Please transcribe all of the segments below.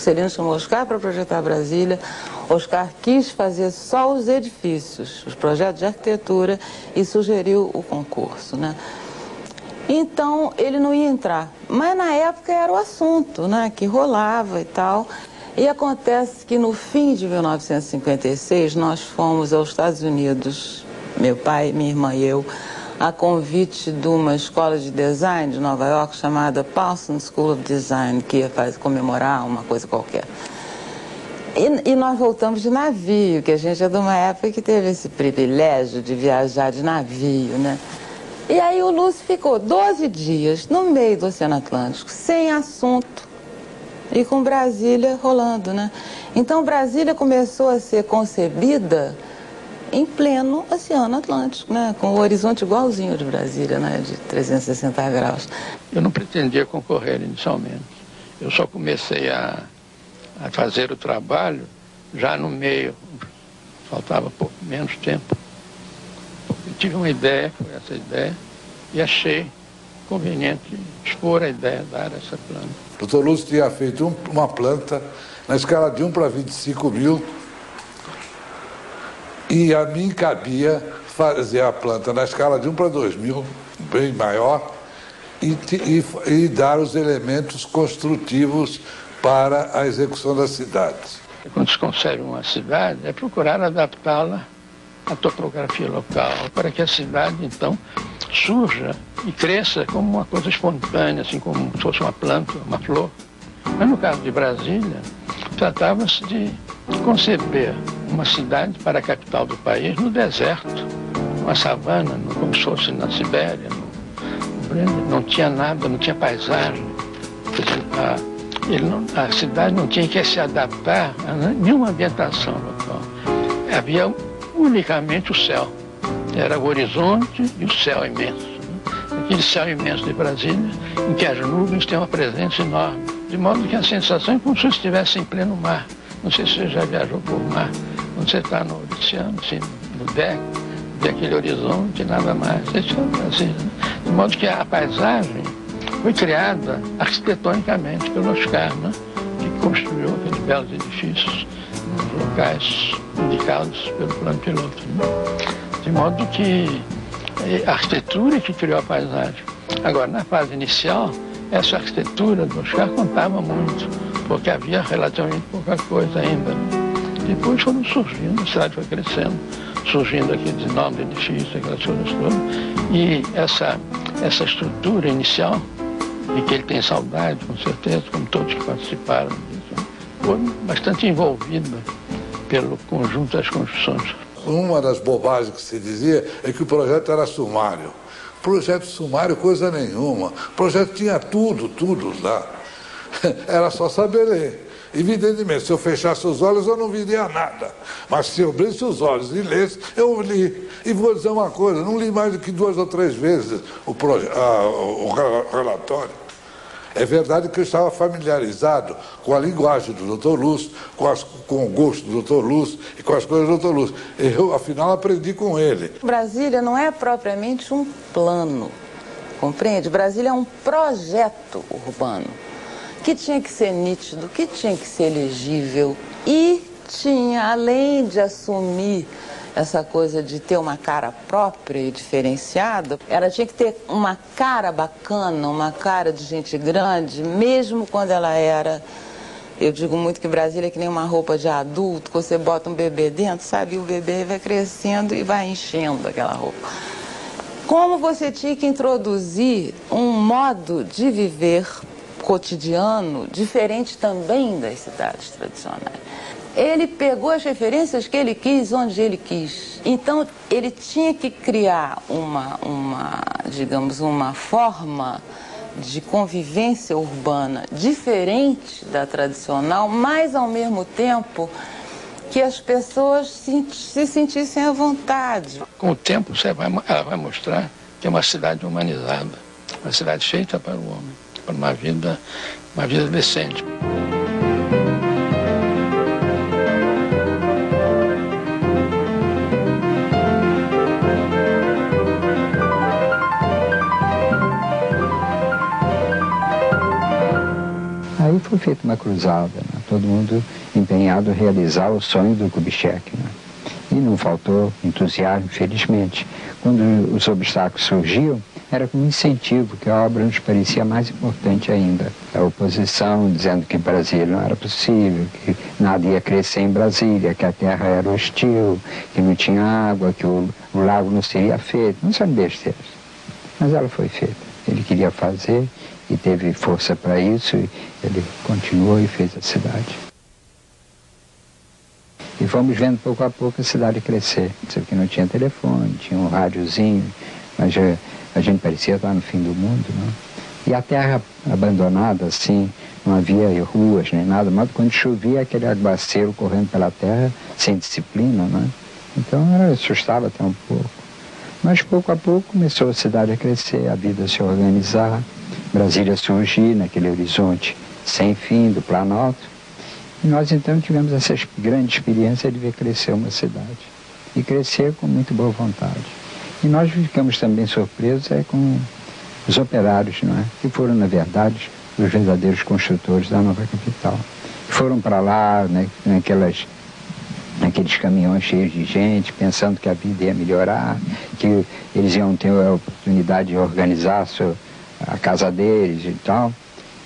Juscelino chamou Oscar para projetar Brasília. Oscar quis fazer só os edifícios, os projetos de arquitetura, e sugeriu o concurso, né? Então, ele não ia entrar. Mas, na época, era o assunto, né, que rolava e tal. E acontece que, no fim de 1956, nós fomos aos Estados Unidos, meu pai, minha irmã e eu, a convite de uma escola de design de Nova York chamada Parsons School of Design, que ia comemorar uma coisa qualquer. E nós voltamos de navio, que a gente é de uma época que teve esse privilégio de viajar de navio, né? E aí o Lúcio ficou 12 dias no meio do Oceano Atlântico, sem assunto, e com Brasília rolando, né? Então Brasília começou a ser concebida em pleno Oceano Atlântico, né? Com o horizonte igualzinho de Brasília, né? De 360 graus. Eu não pretendia concorrer inicialmente. Eu só comecei a fazer o trabalho já no meio, faltava pouco menos tempo. Eu tive uma ideia, foi essa ideia, e achei conveniente expor a ideia, dar essa planta. O Dr. Lúcio tinha feito uma planta na escala de 1 para 25 mil, e a mim cabia fazer a planta na escala de 1 para 2 mil, bem maior, e dar os elementos construtivos para a execução da cidade. Quando se concebe uma cidade, é procurar adaptá-la à topografia local, para que a cidade, então, surja e cresça como uma coisa espontânea, assim como se fosse uma planta, uma flor. Mas no caso de Brasília, tratava-se de conceber uma cidade para a capital do país no deserto, uma savana, como se fosse na Sibéria. Não tinha nada, não tinha paisagem. Quer dizer, a cidade não tinha que se adaptar a nenhuma ambientação local. Havia unicamente o céu. Era o horizonte e o céu imenso. Aquele céu imenso de Brasília, em que as nuvens têm uma presença enorme. De modo que a sensação é como se estivesse em pleno mar. Não sei se você já viajou por mar. Quando você está no oceano, assim, no deck, vê aquele horizonte e nada mais. Isso é Brasília, né? De modo que a paisagem foi criada arquitetonicamente pelo Oscar, né? Que construiu aqueles belos edifícios nos locais indicados pelo plano piloto, né? De modo que a arquitetura que criou a paisagem. Agora, na fase inicial, essa arquitetura do Oscar contava muito, porque havia relativamente pouca coisa ainda. Depois foram surgindo, a cidade foi crescendo, surgindo aqueles enormes edifícios, aquelas coisas todas. E essa estrutura inicial, de que ele tem saudade, com certeza, como todos que participaram disso, foi bastante envolvida pelo conjunto das construções. Uma das bobagens que se dizia é que o projeto era sumário. Projeto sumário, coisa nenhuma. O projeto tinha tudo lá. Era só saber ler. Evidentemente, se eu fechasse os olhos, eu não viria nada. Mas se eu abrisse os olhos e lesse, eu li. E vou dizer uma coisa, não li mais do que 2 ou 3 vezes o relatório. É verdade que eu estava familiarizado com a linguagem do Dr. Lúcio, com o gosto do Dr. Lúcio e com as coisas do Dr. Lúcio. Eu, afinal, aprendi com ele. Brasília não é propriamente um plano, compreende? Brasília é um projeto urbano que tinha que ser nítido, que tinha que ser legível e tinha, além de assumir essa coisa de ter uma cara própria e diferenciada, ela tinha que ter uma cara bacana, uma cara de gente grande, mesmo quando ela era... Eu digo muito que Brasília é que nem uma roupa de adulto, que você bota um bebê dentro, sabe? E o bebê vai crescendo e vai enchendo aquela roupa. Como você tinha que introduzir um modo de viver cotidiano diferente também das cidades tradicionais. Ele pegou as referências que ele quis, onde ele quis. Então, ele tinha que criar digamos, uma forma de convivência urbana diferente da tradicional, mas, ao mesmo tempo, que as pessoas se sentissem à vontade. Com o tempo, ela vai mostrar que é uma cidade humanizada, uma cidade feita para o homem, para uma vida decente. Aí foi feita uma cruzada, né? todo mundo empenhado em realizar o sonho do Kubitschek, né? E não faltou entusiasmo, felizmente. Quando os obstáculos surgiam, era como incentivo, que a obra nos parecia mais importante ainda. A oposição dizendo que Brasília não era possível, que nada ia crescer em Brasília, que a terra era hostil, que não tinha água, que o lago não seria feito. Não são besteiras, mas ela foi feita. Ele queria fazer e teve força para isso, e ele continuou e fez a cidade. E fomos vendo pouco a pouco a cidade crescer. Porque não tinha telefone, tinha um rádiozinho, mas a gente parecia estar no fim do mundo, não? E a terra abandonada, assim, não havia ruas nem nada, mas quando chovia aquele aguaceiro correndo pela terra, sem disciplina, não é? Então assustava até um pouco. Mas pouco a pouco começou a cidade a crescer, a vida a se organizar, Brasília surgir naquele horizonte sem fim do Planalto. E nós então tivemos essa grande experiência de ver crescer uma cidade. E crescer com muito boa vontade. E nós ficamos também surpresos com os operários, não é? Que foram, na verdade, os verdadeiros construtores da nova capital. Foram para lá, né, naqueles caminhões cheios de gente, pensando que a vida ia melhorar, que eles iam ter a oportunidade de organizar a casa deles e tal.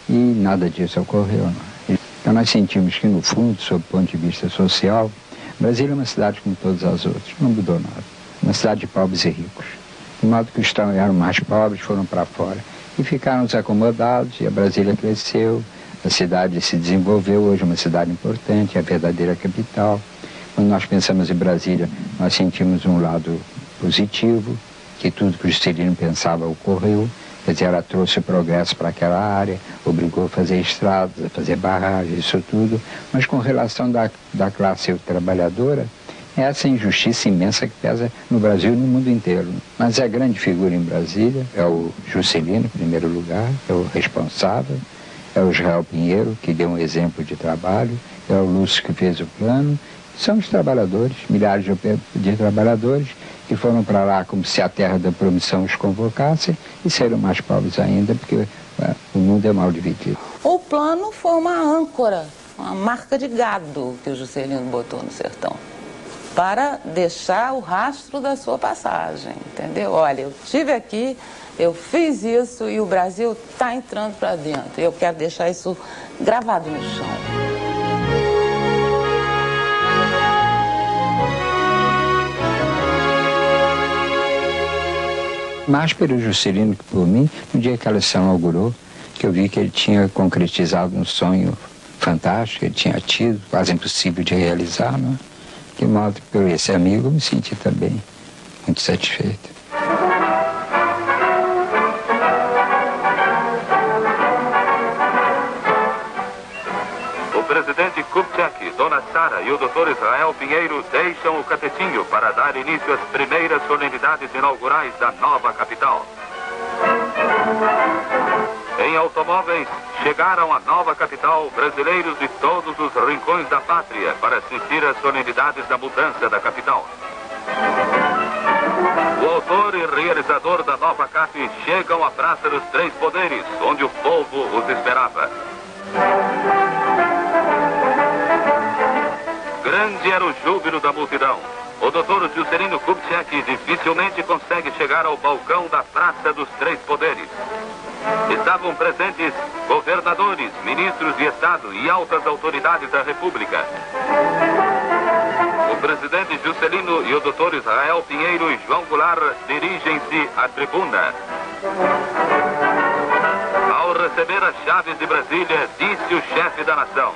E nada disso ocorreu, não é? Então nós sentimos que, no fundo, sob o ponto de vista social, Brasília é uma cidade como todas as outras, não mudou nada. Uma cidade de pobres e ricos. De modo que os que eram mais pobres foram para fora. E ficaram desacomodados, e a Brasília cresceu, a cidade se desenvolveu, hoje é uma cidade importante, é a verdadeira capital. Quando nós pensamos em Brasília, nós sentimos um lado positivo, que tudo que o Juscelino pensava ocorreu. Quer dizer, ela trouxe progresso para aquela área, obrigou a fazer estradas, a fazer barragens, isso tudo. Mas com relação da classe trabalhadora, é essa injustiça imensa que pesa no Brasil e no mundo inteiro. Mas a grande figura em Brasília é o Juscelino, em primeiro lugar, é o responsável, é o Israel Pinheiro, que deu um exemplo de trabalho, é o Lúcio que fez o plano. São os trabalhadores, milhares de trabalhadores, que foram para lá como se a terra da promissão os convocasse e serão mais pobres ainda, porque o mundo é mal dividido. O plano foi uma âncora, uma marca de gado que o Juscelino botou no sertão, para deixar o rastro da sua passagem, entendeu? Olha, eu estive aqui, eu fiz isso e o Brasil está entrando para dentro. Eu quero deixar isso gravado no chão. Mais pelo Juscelino que por mim, no dia que a eleição inaugurou, que eu vi que ele tinha concretizado um sonho fantástico, ele tinha tido, quase impossível de realizar, não é? De modo que por esse amigo eu me senti também muito satisfeito. O presidente Kubitschek, Dona Sara e o Dr. Israel Pinheiro deixam o catecinho para dar início às primeiras solenidades inaugurais da nova capital. Em automóveis, chegaram à nova capital brasileiros de todos os rincões da pátria para assistir às solenidades da mudança da capital. O autor e realizador da nova CAP chegam à Praça dos Três Poderes, onde o povo os esperava. Grande era o júbilo da multidão. O Dr. Juscelino Kubitschek dificilmente consegue chegar ao balcão da Praça dos Três Poderes. Estavam presentes governadores, ministros de Estado e altas autoridades da República. O presidente Juscelino e o Dr. Israel Pinheiro e João Goulart dirigem-se à tribuna. Ao receber as chaves de Brasília, disse o chefe da nação: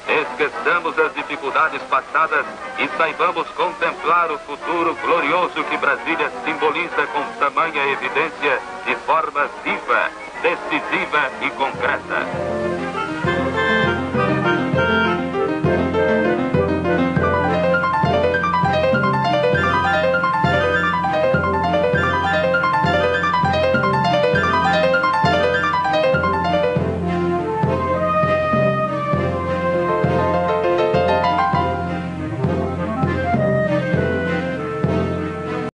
esqueçamos as dificuldades passadas e saibamos contemplar o futuro glorioso que Brasília simboliza com tamanha evidência, de forma viva, decisiva e concreta.